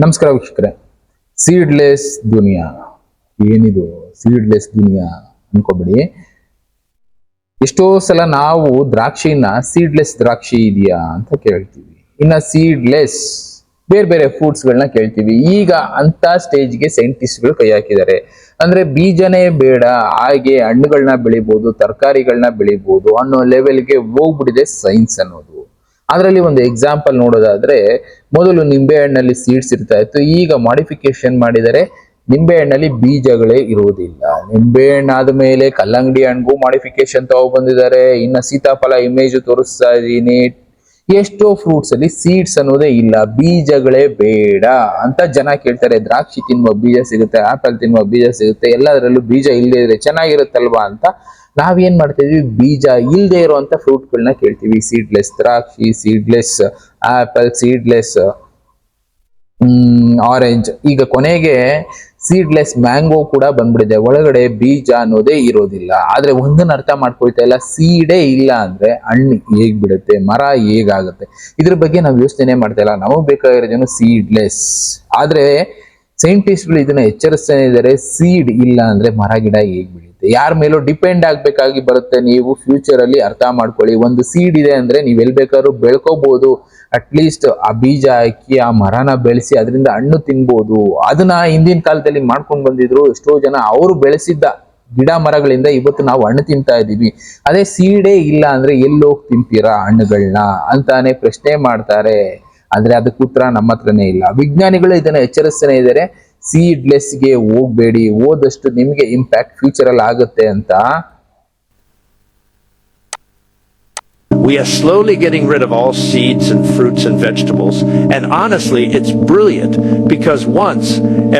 ನಮಸ್ಕಾರ ವೀಕ್ಷಕರೇ. ಸೀಡ್ಲೆಸ್ ದುನಿಯಾ ಏನಿದು? ಸೀಡ್ಲೆಸ್ ದುನಿಯಾ ಅನ್ಕೋಬಿಡಿ. ಎಷ್ಟೋ ಸಲ ನಾವು ದ್ರಾಕ್ಷಿನ ಸೀಡ್ಲೆಸ್ ದ್ರಾಕ್ಷಿ ಇದೆಯಾ ಅಂತ ಕೇಳ್ತೀವಿ, ಇನ್ನ ಸೀಡ್ಲೆಸ್ ಬೇರೆ ಬೇರೆ ಫ್ರೂಟ್ಸ್ ಗಳನ್ನ ಕೇಳ್ತೀವಿ. ಈಗ ಅಂತ ಸ್ಟೇಜ್ಗೆ ಸೈಂಟಿಸ್ಟ್ಗಳು ಕೈ ಹಾಕಿದ್ದಾರೆ. ಅಂದ್ರೆ ಬೀಜನೇ ಬೇಡ, ಹಾಗೆ ಹಣ್ಣುಗಳನ್ನ ಬೆಳಿಬಹುದು, ತರಕಾರಿಗಳನ್ನ ಬೆಳಿಬಹುದು ಅನ್ನೋ ಲೆವೆಲ್ಗೆ ಹೋಗ್ಬಿಟ್ಟಿದೆ ಸೈನ್ಸ್ ಅನ್ನೋದು. ಅದರಲ್ಲಿ ಒಂದು ಎಕ್ಸಾಂಪಲ್ ನೋಡೋದಾದ್ರೆ, ಮೊದಲು ನಿಂಬೆ ಹಣ್ಣಲ್ಲಿ ಸೀಡ್ಸ್ ಇರ್ತಾ ಇತ್ತು, ಈಗ ಮಾಡಿಫಿಕೇಶನ್ ಮಾಡಿದರೆ ನಿಂಬೆ ಹಣ್ಣಲ್ಲಿ ಬೀಜಗಳೇ ಇರುವುದಿಲ್ಲ. ನಿಂಬೆ ಹಣ್ಣು ಆದ್ಮೇಲೆ ಕಲ್ಲಂಗಡಿ ಹಣ್ಣಿಗೂ ಮಾಡಿಫಿಕೇಶನ್ ಬಂದಿದ್ದಾರೆ. ಇನ್ನ ಸೀತಾಫಲ ಇಮೇಜ್ ತೋರಿಸ್ತಾ ಇದೀನಿ. ಎಷ್ಟೋ ಫ್ರೂಟ್ಸ್ ಅಲ್ಲಿ ಸೀಡ್ಸ್ ಅನ್ನೋದೇ ಇಲ್ಲ, ಬೀಜಗಳೇ ಬೇಡ ಅಂತ ಜನ ಕೇಳ್ತಾರೆ. ದ್ರಾಕ್ಷಿ ತಿನ್ನುವ ಬೀಜ ಸಿಗುತ್ತೆ, ಆಪಲ್ ತಿನ್ನುವ ಬೀಜ ಸಿಗುತ್ತೆ, ಎಲ್ಲದರಲ್ಲೂ ಬೀಜ ಇಲ್ಲದೆ ಇದ್ರೆ ಚೆನ್ನಾಗಿರುತ್ತಲ್ವಾ ಅಂತ ನಾವೇನ್ ಮಾಡ್ತಾ ಇದೀವಿ, ಬೀಜ ಇಲ್ಲದೆ ಇರುವಂತ ಫ್ರೂಟ್ಗಳನ್ನ ಕೇಳ್ತೀವಿ. ಸೀಡ್ಲೆಸ್ ದ್ರಾಕ್ಷಿ, ಸೀಡ್ಲೆಸ್ ಆಪಲ್, ಸೀಡ್ಲೆಸ್ ಆರೆಂಜ್, ಈಗ ಕೊನೆಗೆ ಸೀಡ್ಲೆಸ್ ಮ್ಯಾಂಗೋ ಕೂಡ ಬಂದ್ಬಿಡಿದೆ. ಒಳಗಡೆ ಬೀಜ ಅನ್ನೋದೇ ಇರೋದಿಲ್ಲ. ಆದ್ರೆ ಒಂದನ್ನ ಅರ್ಥ ಮಾಡ್ಕೊಳ್ತಾ ಇಲ್ಲ, ಸೀಡೇ ಇಲ್ಲ ಅಂದ್ರೆ ಹಣ್ಣು ಹೇಗ್ ಬಿಡುತ್ತೆ, ಮರ ಹೇಗಾಗುತ್ತೆ? ಇದ್ರ ಬಗ್ಗೆ ನಾವು ಯೋಚನೆ ಮಾಡ್ತಾ ಇಲ್ಲ. ನಮಗ್ ಬೇಕಾಗಿರೋದೇನು ಸೀಡ್ಲೆಸ್. ಆದ್ರೆ ಸೈಂಟಿಸ್ಟ್ಗಳು ಇದನ್ನ ಎಚ್ಚರಿಸ್ತಾನೆ ಇದ್ದಾರೆ, ಸೀಡ್ ಇಲ್ಲ ಅಂದ್ರೆ ಮರ ಗಿಡ ಹೇಗ್ ಬಿಡುತ್ತೆ? ಯಾರ ಮೇಲೂ ಡಿಪೆಂಡ್ ಆಗ್ಬೇಕಾಗಿ ಬರುತ್ತೆ. ನೀವು ಫ್ಯೂಚರ್ ಅಲ್ಲಿ ಅರ್ಥ ಮಾಡ್ಕೊಳ್ಳಿ. ಒಂದು ಸೀಡ್ ಇದೆ ಅಂದ್ರೆ ನೀವ್ ಎಲ್ ಬೇಕಾದ್ರೂ ಬೆಳ್ಕೋಬಹುದು. ಅಟ್ಲೀಸ್ಟ್ ಆ ಬೀಜ ಹಾಕಿ ಆ ಮರನ ಬೆಳೆಸಿ ಅದರಿಂದ ಹಣ್ಣು ತಿನ್ಬಹುದು. ಅದನ್ನ ಹಿಂದಿನ ಕಾಲದಲ್ಲಿ ಮಾಡ್ಕೊಂಡು ಬಂದಿದ್ರು ಎಷ್ಟೋ ಜನ. ಅವರು ಬೆಳೆಸಿದ್ದ ಗಿಡ ಮರಗಳಿಂದ ಇವತ್ತು ನಾವು ಹಣ್ಣು ತಿಂತಾ ಇದೀವಿ. ಅದೇ ಸೀಡೇ ಇಲ್ಲ ಅಂದ್ರೆ ಎಲ್ಲೋಗಿ ತಿಂತೀರಾ ಹಣ್ಣುಗಳನ್ನ ಅಂತಾನೆ ಪ್ರಶ್ನೆ ಮಾಡ್ತಾರೆ. ಆದ್ರೆ ಅದಕ್ಕೆ ಉತ್ತರ ನಮ್ಮ ಹತ್ರನೇ ಇಲ್ಲ. ವಿಜ್ಞಾನಿಗಳು ಇದನ್ನ ಎಚ್ಚರಿಸ್ತಾನೆ ಇದ್ದಾರೆ, ಸೀಡ್ಲೆಸ್ಗೆ ಹೋಗ್ಬೇಡಿ, ಹೋದಷ್ಟು ನಿಮ್ಗೆ ಇಂಪ್ಯಾಕ್ಟ್ ಫ್ಯೂಚರ್ ಅಲ್ಲಿ ಆಗುತ್ತೆ ಅಂತ. We are slowly getting rid of all seeds and fruits and vegetables. And honestly, it's brilliant because once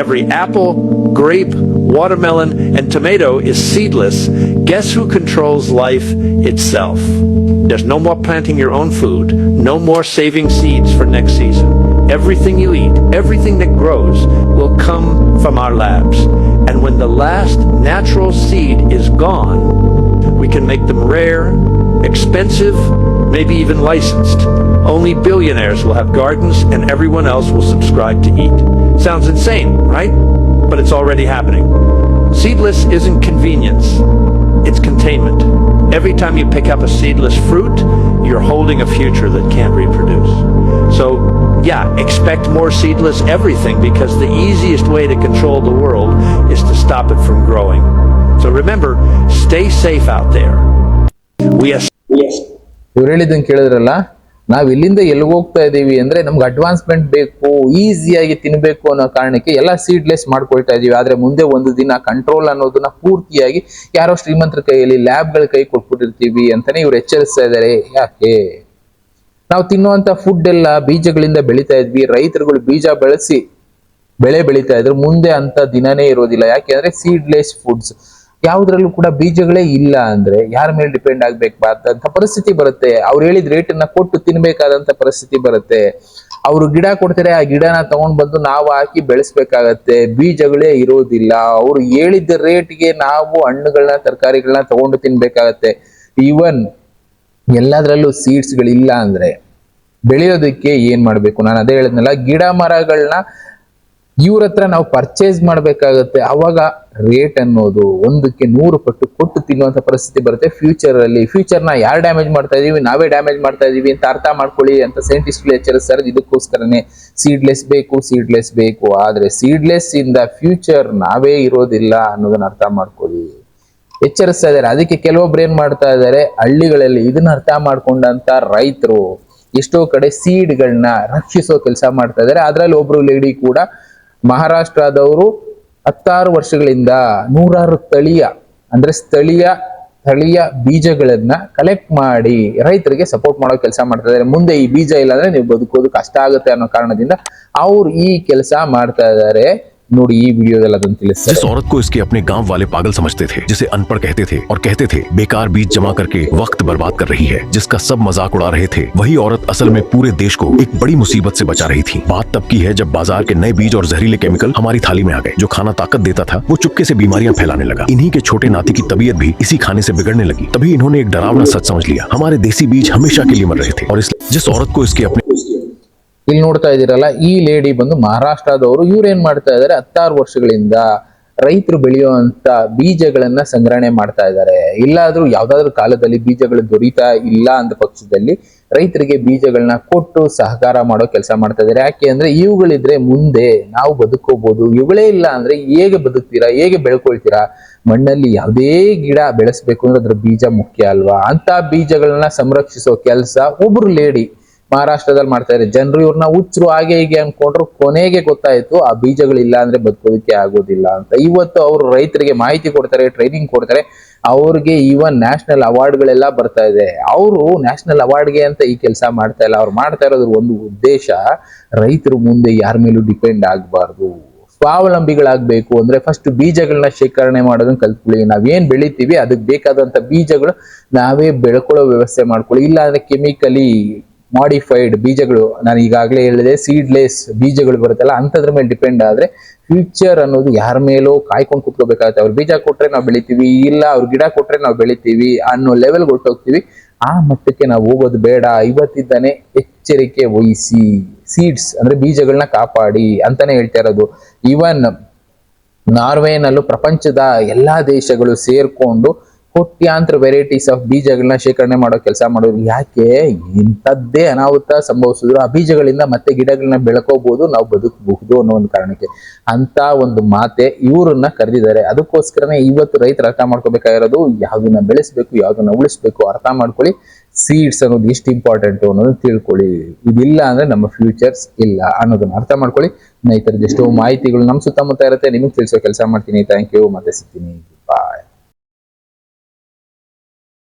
every apple, grape, watermelon, and tomato is seedless, guess who controls life itself? There's no more planting your own food, no more saving seeds for next season. Everything you eat, everything that grows will come from our labs. And when the last natural seed is gone, we can make them rare, expensive, maybe even licensed. Only billionaires will have gardens and everyone else will subscribe to eat. Sounds insane, right? But it's already happening. Seedless isn't convenience, it's containment. Every time you pick up a seedless fruit, you're holding a future that can't reproduce. So, yeah, expect more seedless everything because the easiest way to control the world is to stop it from growing. So remember, stay safe out there. ಇವ್ರು ಹೇಳಿದ್ದನ್ನು ಕೇಳಿದ್ರಲ್ಲ, ನಾವ್ ಇಲ್ಲಿಂದ ಎಲ್ಲಿಗೆ ಹೋಗ್ತಾ ಇದೀವಿ ಅಂದ್ರೆ ನಮ್ಗೆ ಅಡ್ವಾನ್ಸ್ಮೆಂಟ್ ಬೇಕು, ಈಸಿಯಾಗಿ ತಿನ್ಬೇಕು ಅನ್ನೋ ಕಾರಣಕ್ಕೆ ಎಲ್ಲ ಸೀಡ್ಲೆಸ್ ಮಾಡ್ಕೊಳ್ತಾ ಇದೀವಿ. ಆದ್ರೆ ಮುಂದೆ ಒಂದು ದಿನ ಕಂಟ್ರೋಲ್ ಅನ್ನೋದನ್ನ ಪೂರ್ತಿಯಾಗಿ ಯಾರೋ ಶ್ರೀಮಂತರ ಕೈಯಲ್ಲಿ ಲ್ಯಾಬ್ಗಳ ಕೈ ಕೊಟ್ಬಿಟ್ಟಿರ್ತೀವಿ ಅಂತಾನೆ ಇವ್ರು ಎಚ್ಚರಿಸ್ತಾ ಇದ್ದಾರೆ. ಯಾಕೆ? ನಾವು ತಿನ್ನುವಂತ ಫುಡ್ ಎಲ್ಲ ಬೀಜಗಳಿಂದ ಬೆಳಿತಾ ಇದ್ವಿ. ರೈತರುಗಳು ಬೀಜ ಬೆಳೆಸಿ ಬೆಳೆ ಬೆಳಿತಾ ಇದ್ರು. ಮುಂದೆ ಅಂತ ದಿನನೇ ಇರೋದಿಲ್ಲ. ಯಾಕೆಂದ್ರೆ ಸೀಡ್ಲೆಸ್ ಫುಡ್ಸ್ ಯಾವ್ದ್ರಲ್ಲೂ ಕೂಡ ಬೀಜಗಳೇ ಇಲ್ಲ ಅಂದ್ರೆ ಯಾರ ಮೇಲೆ ಡಿಪೆಂಡ್ ಆಗ್ಬೇಕಾದಂತ ಪರಿಸ್ಥಿತಿ ಬರುತ್ತೆ. ಅವ್ರು ಹೇಳಿದ ರೇಟ್ ಅನ್ನ ಕೊಟ್ಟು ತಿನ್ಬೇಕಾದಂತ ಪರಿಸ್ಥಿತಿ ಬರುತ್ತೆ. ಅವ್ರು ಗಿಡ ಕೊಡ್ತಾರೆ, ಆ ಗಿಡನ ತಗೊಂಡ್ ಬಂದು ನಾವು ಹಾಕಿ ಬೆಳೆಸ್ಬೇಕಾಗತ್ತೆ. ಬೀಜಗಳೇ ಇರೋದಿಲ್ಲ. ಅವ್ರು ಹೇಳಿದ ರೇಟ್ಗೆ ನಾವು ಹಣ್ಣುಗಳನ್ನ ತರಕಾರಿಗಳನ್ನ ತಗೊಂಡು ತಿನ್ಬೇಕಾಗತ್ತೆ. ಈವನ್ ಎಲ್ಲದ್ರಲ್ಲೂ ಸೀಡ್ಸ್ ಗಳಿಲ್ಲ ಅಂದ್ರೆ ಬೆಳೆಯೋದಕ್ಕೆ ಏನ್ ಮಾಡ್ಬೇಕು? ನಾನು ಅದೇ ಹೇಳಿದ್ನಲ್ಲ, ಗಿಡ ಮರಗಳನ್ನ ಇವ್ರ ಹತ್ರ ನಾವು ಪರ್ಚೇಸ್ ಮಾಡ್ಬೇಕಾಗತ್ತೆ. ಅವಾಗ ರೇಟ್ ಅನ್ನೋದು 1ಕ್ಕೆ 100 ಪಟ್ಟು ಕೊಟ್ಟು ತಿನ್ನುವಂತ ಪರಿಸ್ಥಿತಿ ಬರುತ್ತೆ ಫ್ಯೂಚರ್ ಅಲ್ಲಿ. ಫ್ಯೂಚರ್ನ ಯಾರು ಡ್ಯಾಮೇಜ್ ಮಾಡ್ತಾ ಇದೀವಿ? ನಾವೇ ಡ್ಯಾಮೇಜ್ ಮಾಡ್ತಾ ಇದೀವಿ ಅಂತ ಅರ್ಥ ಮಾಡ್ಕೊಳ್ಳಿ ಅಂತ ಸೈಂಟಿಸ್ಟ್ಗಳು ಎಚ್ಚರಿಸ್ತಾರೆ. ಇದಕ್ಕೋಸ್ಕರನೇ ಸೀಡ್ಲೆಸ್ ಬೇಕು, ಸೀಡ್ಲೆಸ್ ಬೇಕು. ಆದ್ರೆ ಸೀಡ್ಲೆಸ್ ಇಂದ ಫ್ಯೂಚರ್ ನಾವೇ ಇರೋದಿಲ್ಲ ಅನ್ನೋದನ್ನ ಅರ್ಥ ಮಾಡ್ಕೊಳ್ಳಿ, ಎಚ್ಚರಿಸ್ತಾ ಇದ್ದಾರೆ. ಅದಕ್ಕೆ ಕೆಲವೊಬ್ರು ಏನ್ ಮಾಡ್ತಾ ಇದ್ದಾರೆ, ಹಳ್ಳಿಗಳಲ್ಲಿ ಇದನ್ನ ಅರ್ಥ ಮಾಡ್ಕೊಂಡಂತ ರೈತರು ಎಷ್ಟೋ ಕಡೆ ಸೀಡ್ಗಳನ್ನ ರಕ್ಷಿಸೋ ಕೆಲಸ ಮಾಡ್ತಾ ಇದ್ದಾರೆ. ಅದ್ರಲ್ಲಿ ಒಬ್ರು ಲೇಡಿ ಕೂಡ ಮಹಾರಾಷ್ಟ್ರದವರು 16 ವರ್ಷಗಳಿಂದ 100 ಸ್ಥಳೀಯ ಬೀಜಗಳನ್ನ ಕಲೆಕ್ಟ್ ಮಾಡಿ ರೈತರಿಗೆ ಸಪೋರ್ಟ್ ಮಾಡೋ ಕೆಲಸ ಮಾಡ್ತಾ ಇದ್ದಾರೆ. ಮುಂದೆ ಈ ಬೀಜ ಇಲ್ಲ ಅಂದ್ರೆ ನೀವು ಬದುಕೋದು ಕಷ್ಟ ಆಗುತ್ತೆ ಅನ್ನೋ ಕಾರಣದಿಂದ ಅವ್ರು ಈ ಕೆಲಸ ಮಾಡ್ತಾ ಇದ್ದಾರೆ. ನೋಡಿ ಈ ವಿಡಿಯೋದಲ್ಲಿ ಅದನ್ನ ತಿಳಿಸ್ತಾರೆ. जिस औरत को इसके अपने गांव वाले पागल समझते थे, जिसे अनपढ़ कहते थे और कहते थे बेकार बीज जमा करके वक्त बर्बाद कर रही है, जिसका सब मजाक उड़ा रहे थे, वही औरत असल में पूरे देश को एक बड़ी मुसीबत से बचा रही थी। बात तब की है जब बाजार के नए बीज और जहरीले केमिकल हमारी थाली में आ गए। जो खाना ताकत देता था वो चुपके से बीमारियां फैलाने लगा। इन्हीं के छोटे नाती की तबीयत भी इसी खाने से बिगड़ने लगी। तभी इन्होंने एक डरावना सच समझ लिया, हमारे देसी बीज हमेशा के लिए मर रहे थे। और जिस औरत को इसके अपने ಇಲ್ಲಿ ನೋಡ್ತಾ ಇದೀರಲ್ಲ, ಈ ಲೇಡಿ ಬಂದು ಮಹಾರಾಷ್ಟ್ರದವರು. ಇವ್ರು ಏನ್ ಮಾಡ್ತಾ ಇದಾರೆ, 16 ವರ್ಷಗಳಿಂದ ರೈತರು ಬೆಳೆಯುವಂತ ಬೀಜಗಳನ್ನ ಸಂಗ್ರಹಣೆ ಮಾಡ್ತಾ ಇದ್ದಾರೆ. ಇಲ್ಲಾದ್ರೂ ಯಾವ್ದಾದ್ರು ಕಾಲದಲ್ಲಿ ಬೀಜಗಳು ದೊರೀತಾ ಇಲ್ಲ ಅಂತ ಪಕ್ಷದಲ್ಲಿ ರೈತರಿಗೆ ಬೀಜಗಳನ್ನ ಕೊಟ್ಟು ಸಹಕಾರ ಮಾಡೋ ಕೆಲಸ ಮಾಡ್ತಾ ಇದ್ದಾರೆ. ಯಾಕೆ ಅಂದ್ರೆ ಇವುಗಳಿದ್ರೆ ಮುಂದೆ ನಾವು ಬದುಕೋಬಹುದು. ಇವುಗಳೇ ಇಲ್ಲ ಅಂದ್ರೆ ಹೇಗೆ ಬದುಕ್ತೀರಾ, ಹೇಗೆ ಬೆಳ್ಕೊಳ್ತೀರಾ? ಮಣ್ಣಲ್ಲಿ ಯಾವುದೇ ಗಿಡ ಬೆಳೆಸ್ಬೇಕು ಅಂದ್ರೆ ಅದ್ರ ಬೀಜ ಮುಖ್ಯ ಅಲ್ವಾ? ಅಂತ ಬೀಜಗಳನ್ನ ಸಂರಕ್ಷಿಸೋ ಕೆಲಸ ಒಬ್ರು ಲೇಡಿ ಮಹಾರಾಷ್ಟ್ರದಲ್ಲಿ ಮಾಡ್ತಾ ಇದ್ದಾರೆ. ಜನರು ಇವ್ರನ್ನ ಹುಚ್ಚರು ಹಾಗೆ ಹೀಗೆ ಅನ್ಕೊಂಡ್ರು. ಕೊನೆಗೆ ಗೊತ್ತಾಯ್ತು ಆ ಬೀಜಗಳಿಲ್ಲ ಅಂದ್ರೆ ಬದುಕೋದಕ್ಕೆ ಆಗೋದಿಲ್ಲ ಅಂತ. ಇವತ್ತು ಅವರು ರೈತರಿಗೆ ಮಾಹಿತಿ ಕೊಡ್ತಾರೆ, ಟ್ರೈನಿಂಗ್ ಕೊಡ್ತಾರೆ. ಅವ್ರಿಗೆ ಈವನ್ ನ್ಯಾಷನಲ್ ಅವಾರ್ಡ್ಗಳೆಲ್ಲ ಬರ್ತಾ ಇದೆ. ಅವರು ನ್ಯಾಷನಲ್ ಅವಾರ್ಡ್ಗೆ ಅಂತ ಈ ಕೆಲಸ ಮಾಡ್ತಾ ಇಲ್ಲ. ಅವ್ರು ಮಾಡ್ತಾ ಇರೋದ್ರ ಒಂದು ಉದ್ದೇಶ, ರೈತರು ಮುಂದೆ ಯಾರ ಮೇಲೂ ಡಿಪೆಂಡ್ ಆಗಬಾರ್ದು, ಸ್ವಾವಲಂಬಿಗಳಾಗಬೇಕು. ಅಂದ್ರೆ ಫಸ್ಟ್ ಬೀಜಗಳನ್ನ ಶೇಖರಣೆ ಮಾಡೋದನ್ನ ಕಲ್ತ್ಕೊಳ್ಳಿ. ನಾವೇನ್ ಬೆಳಿತೀವಿ ಅದಕ್ಕೆ ಬೇಕಾದಂತ ಬೀಜಗಳು ನಾವೇ ಬೆಳ್ಕೊಳ್ಳೋ ವ್ಯವಸ್ಥೆ ಮಾಡ್ಕೊಳ್ಳಿ. ಇಲ್ಲ ಅಂದ್ರೆ ಕೆಮಿಕಲಿ ಮಾಡಿಫೈಡ್ ಬೀಜಗಳು, ನಾನು ಈಗಾಗಲೇ ಹೇಳಿದೆ, ಸೀಡ್ಲೆಸ್ ಬೀಜಗಳು ಬರುತ್ತಲ್ಲ, ಅಂತದ್ರ ಮೇಲೆ ಡಿಪೆಂಡ್ ಆದ್ರೆ ಫ್ಯೂಚರ್ ಅನ್ನೋದು ಯಾರ ಮೇಲೋ ಕಾಯ್ಕೊಂಡು ಕುತ್ಕೋಬೇಕಾಗುತ್ತೆ. ಅವ್ರು ಬೀಜ ಕೊಟ್ರೆ ನಾವು ಬೆಳಿತೀವಿ, ಇಲ್ಲ ಅವ್ರು ಗಿಡ ಕೊಟ್ರೆ ನಾವು ಬೆಳಿತೀವಿ ಅನ್ನೋ ಲೆವೆಲ್ ಹೊರಟೋಗ್ತೀವಿ. ಆ ಮಟ್ಟಕ್ಕೆ ನಾವು ಹೋಗೋದು ಬೇಡ. ಇವತ್ತಿದ್ದಾನೆ ಎಚ್ಚರಿಕೆ ವಹಿಸಿ, ಸೀಡ್ಸ್ ಅಂದ್ರೆ ಬೀಜಗಳನ್ನ ಕಾಪಾಡಿ ಅಂತಾನೆ ಹೇಳ್ತಾ ಇರೋದು. ಈವನ್ ನಾರ್ವೆನಲ್ಲೂ ಪ್ರಪಂಚದ ಎಲ್ಲಾ ದೇಶಗಳು ಸೇರ್ಕೊಂಡು ಕೋಟ್ಯಾಂತರ ವೆರೈಟೀಸ್ ಆಫ್ ಬೀಜಗಳನ್ನ ಶೇಖರಣೆ ಮಾಡೋ ಕೆಲಸ ಮಾಡೋರು. ಯಾಕೆ? ಇಂಥದ್ದೇ ಅನಾಹುತ ಸಂಭವಿಸಿದ್ರು ಆ ಬೀಜಗಳಿಂದ ಮತ್ತೆ ಗಿಡಗಳನ್ನ ಬೆಳ್ಕೋಬಹುದು, ನಾವು ಬದುಕಬಹುದು ಅನ್ನೋ ಒಂದು ಕಾರಣಕ್ಕೆ ಅಂತ ಒಂದು ಮಾತೆ ಇವ್ರನ್ನ ಕರೆದಿದ್ದಾರೆ. ಅದಕ್ಕೋಸ್ಕರನೇ ಇವತ್ತು ರೈತರು ಅರ್ಥ ಮಾಡ್ಕೋಬೇಕಾಗಿರೋದು, ಯಾವ್ದನ್ನ ಬೆಳೆಸ್ಬೇಕು, ಯಾವ್ದನ್ನ ಉಳಿಸ್ಬೇಕು ಅರ್ಥ ಮಾಡ್ಕೊಳ್ಳಿ. ಸೀಡ್ಸ್ ಅನ್ನೋದು ಎಷ್ಟು ಇಂಪಾರ್ಟೆಂಟ್ ಅನ್ನೋದನ್ನ ತಿಳ್ಕೊಳ್ಳಿ. ಇದಿಲ್ಲ ಅಂದ್ರೆ ನಮ್ಮ ಫ್ಯೂಚರ್ಸ್ ಇಲ್ಲ ಅನ್ನೋದನ್ನ ಅರ್ಥ ಮಾಡ್ಕೊಳ್ಳಿ. ಈ ತರದ ಎಷ್ಟೋ ಮಾಹಿತಿಗಳು ನಮ್ಮ ಸುತ್ತಮುತ್ತ ಇರುತ್ತೆ, ನಿಮಗೆ ತಿಳಿಸೋ ಕೆಲಸ ಮಾಡ್ತೀನಿ. Thank you. ಮತ್ತೆ ಸಿಗ್ತೀನಿ. ಬಾಯ್.